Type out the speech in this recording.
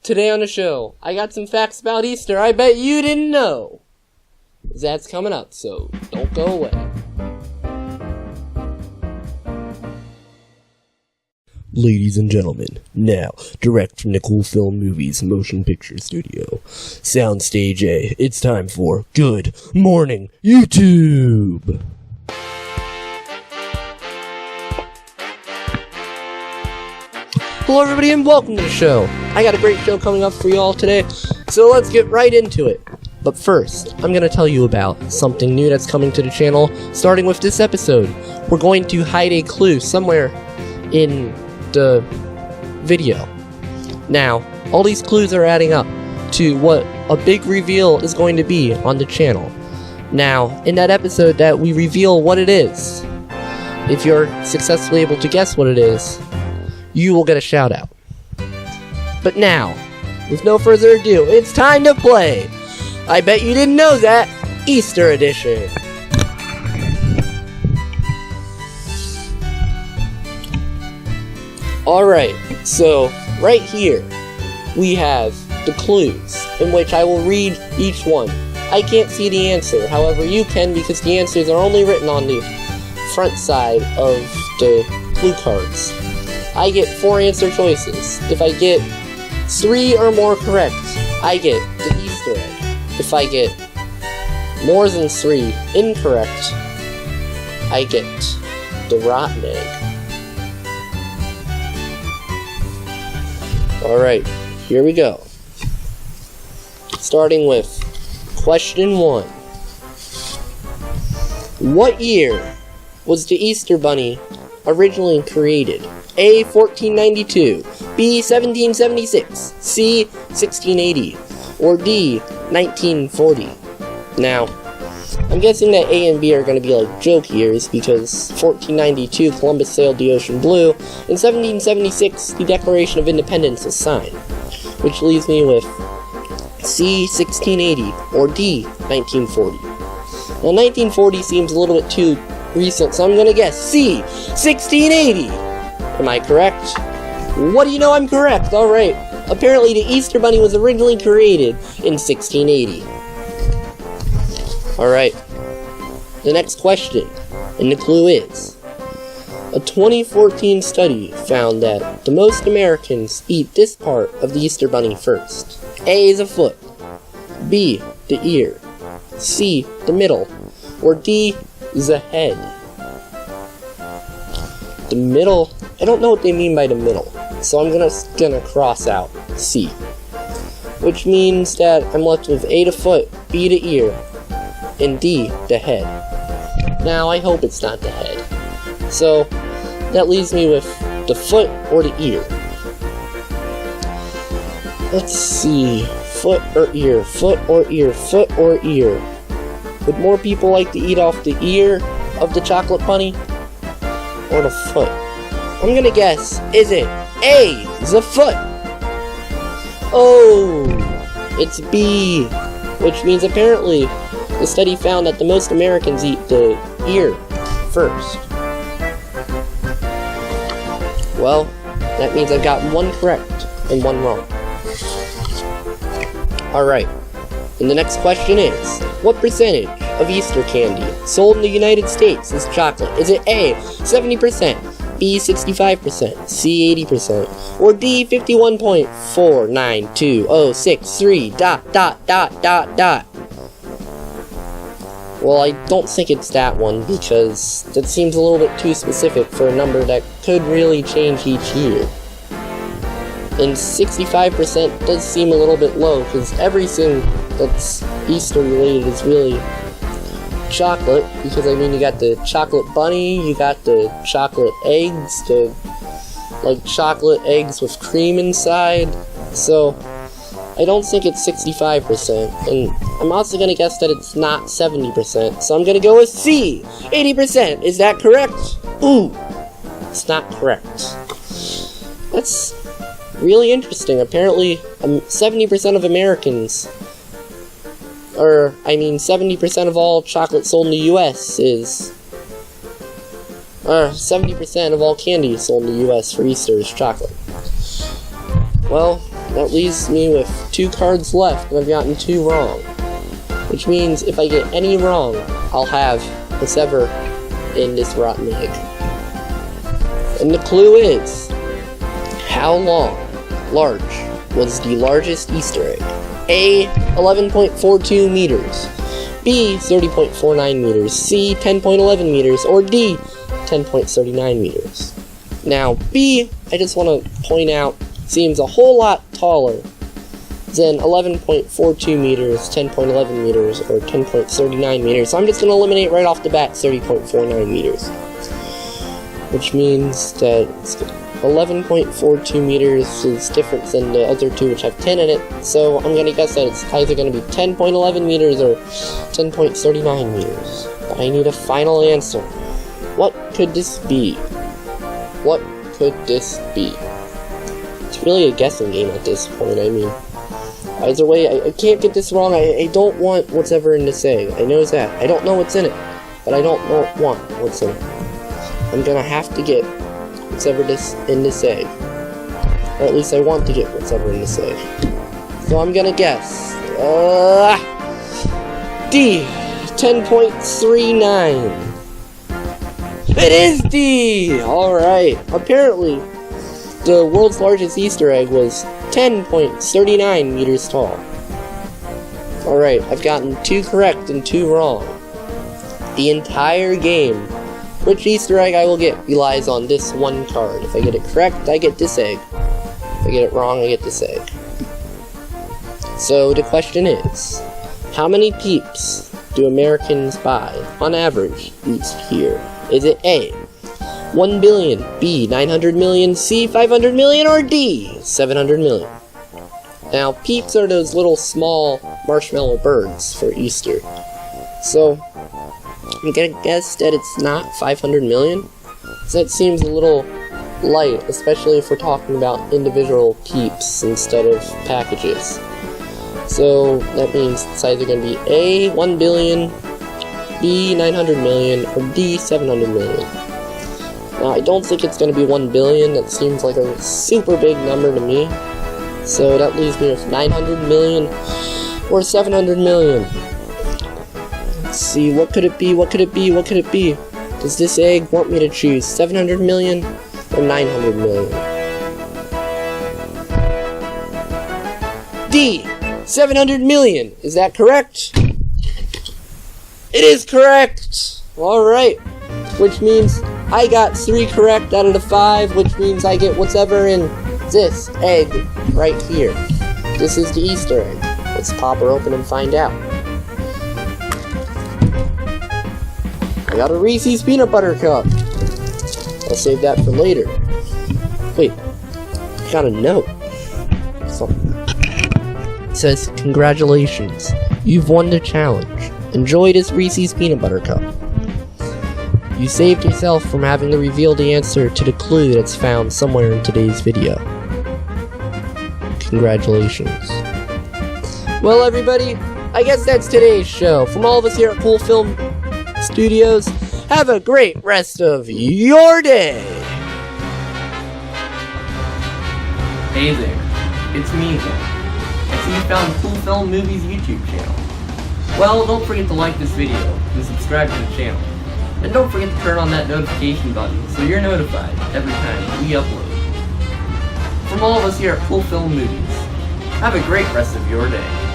Today on the show, I got some facts about Easter I bet you didn't know. That's coming up, so don't go away. Ladies and gentlemen, now, direct from the Cool Film Movies Motion Picture Studio, Soundstage A, it's time for Good Morning YouTube! Hello everybody and welcome to the show. I got a great show coming up for you all today, so let's get right into it. But first, I'm going to tell you about something new that's coming to the channel, starting with this episode. We're going to hide a clue somewhere in the video. Now, all these clues are adding up to what a big reveal is going to be on the channel. Now, in that episode that we reveal what it is, if you're successfully able to guess what it is, you will get a shout out. But now, with no further ado, it's time to play I Bet You Didn't Know That Easter Edition. Alright, so right here we have the clues in which I will read each one. I can't see the answer, however you can because the answers are only written on the front side of the clue cards. I get 4 answer choices. If I get 3 or more correct, I get the Easter egg. If I get more than 3 incorrect, I get the rotten egg. Alright, here we go. Starting with question 1. What year was the Easter Bunny originally created? A. 1492, B. 1776, C. 1680, or D. 1940. Now, I'm guessing that A and B are going to be like joke years because 1492 Columbus sailed the ocean blue, in 1776 the Declaration of Independence was signed, which leaves me with C. 1680 or D. 1940. Now 1940 seems a little bit too recent, so I'm going to guess C. 1680. Am I correct? What do you know, I'm correct. Alright. Apparently the Easter Bunny was originally created in 1680. Alright. The next question, and the clue is, a 2014 study found that the most Americans eat this part of the Easter Bunny first. A is a foot, B, the ear, C, the middle, or D, the head. The middle, I don't know what they mean by the middle, so I'm gonna cross out C. Which means that I'm left with A the foot, B the ear, and D the head. Now I hope it's not the head. So that leaves me with the foot or the ear. Let's see, foot or ear, foot or ear, foot or ear. Would more people like to eat off the ear of the chocolate bunny or the foot? I'm gonna guess, is it A, the foot? Oh, it's B, which means apparently the study found that the most Americans eat the ear first. Well, that means I've got 1 correct and 1 wrong. Alright, and the next question is, what percentage of Easter candy sold in the United States is chocolate? Is it A, 70%, B, 65%, C, 80%, or D, 51.492063 ... Well, I don't think it's that one, because that seems a little bit too specific for a number that could really change each year. And 65% does seem a little bit low, because everything that's Easter related is really chocolate, because I mean you got the chocolate bunny, you got the chocolate eggs, the like chocolate eggs with cream inside, so I don't think it's 65%, and I'm also gonna guess that it's not 70%, so I'm gonna go with C, 80%, is that correct? Ooh, it's not correct. That's really interesting. Apparently, 70% of Americans, 70% of all chocolate sold in the U.S. is 70% of all candy sold in the U.S. for Easter is chocolate. Well, that leaves me with 2 cards left, and I've gotten 2 wrong. Which means if I get any wrong, I'll have whatever in this rotten egg. And the clue is, how large was the largest Easter egg? A, 11.42 meters. B, 30.49 meters. C, 10.11 meters. Or D, 10.39 meters. Now, B, I just want to point out, seems a whole lot taller than 11.42 meters, 10.11 meters, or 10.39 meters. So I'm just going to eliminate right off the bat 30.49 meters. Which means that 11.42 meters is different than the other 2, which have 10 in it. So I'm going to guess that it's either going to be 10.11 meters or 10.39 meters. But I need a final answer. What could this be? What could this be? It's really a guessing game at this point. I mean, either way, I can't get this wrong. I don't want whatever in this egg. I know that. I don't know what's in it, but I don't want what's in it. I'm gonna have to get whatever in this egg. Or at least I want to get whatever in this egg. So I'm gonna guess. D. 10.39. It is D! Alright. Apparently, the world's largest Easter egg was 10.39 meters tall. Alright, I've gotten 2 correct and 2 wrong. The entire game. Which Easter egg I will get relies on this one card. If I get it correct, I get this egg. If I get it wrong, I get this egg. So the question is, how many Peeps do Americans buy, on average, each year? Is it A, 1 billion, B, 900 million, C, 500 million, or D, 700 million? Now, Peeps are those little small marshmallow birds for Easter. So, I'm gonna guess that it's not 500 million. So that seems a little light, especially if we're talking about individual Peeps instead of packages. So that means it's either gonna be A, 1 billion, B, 900 million, or D, 700 million. Now, I don't think it's gonna be 1 billion. That seems like a super big number to me. So that leaves me with 900 million or 700 million. Let's see, what could it be? What could it be? What could it be? Does this egg want me to choose 700 million or 900 million? D, 700 million. Is that correct? It is correct! Alright. Which means I got 3 correct out of the 5, which means I get whatever in this egg right here. This is the Easter egg. Let's pop her open and find out. I got a Reese's Peanut Butter Cup. I'll save that for later. Wait, I got a note. It says, congratulations, you've won the challenge. Enjoy this Reese's Peanut Butter Cup. You saved yourself from having to reveal the answer to the clue that's found somewhere in today's video. Congratulations. Well, everybody, I guess that's today's show. From all of us here at Cool Film Studios, have a great rest of your day! Hey there, it's me again. I see you found Cool Film Movies YouTube channel. Well, don't forget to like this video and subscribe to the channel. And don't forget to turn on that notification button so you're notified every time we upload. From all of us here at Cool Film Movies, have a great rest of your day.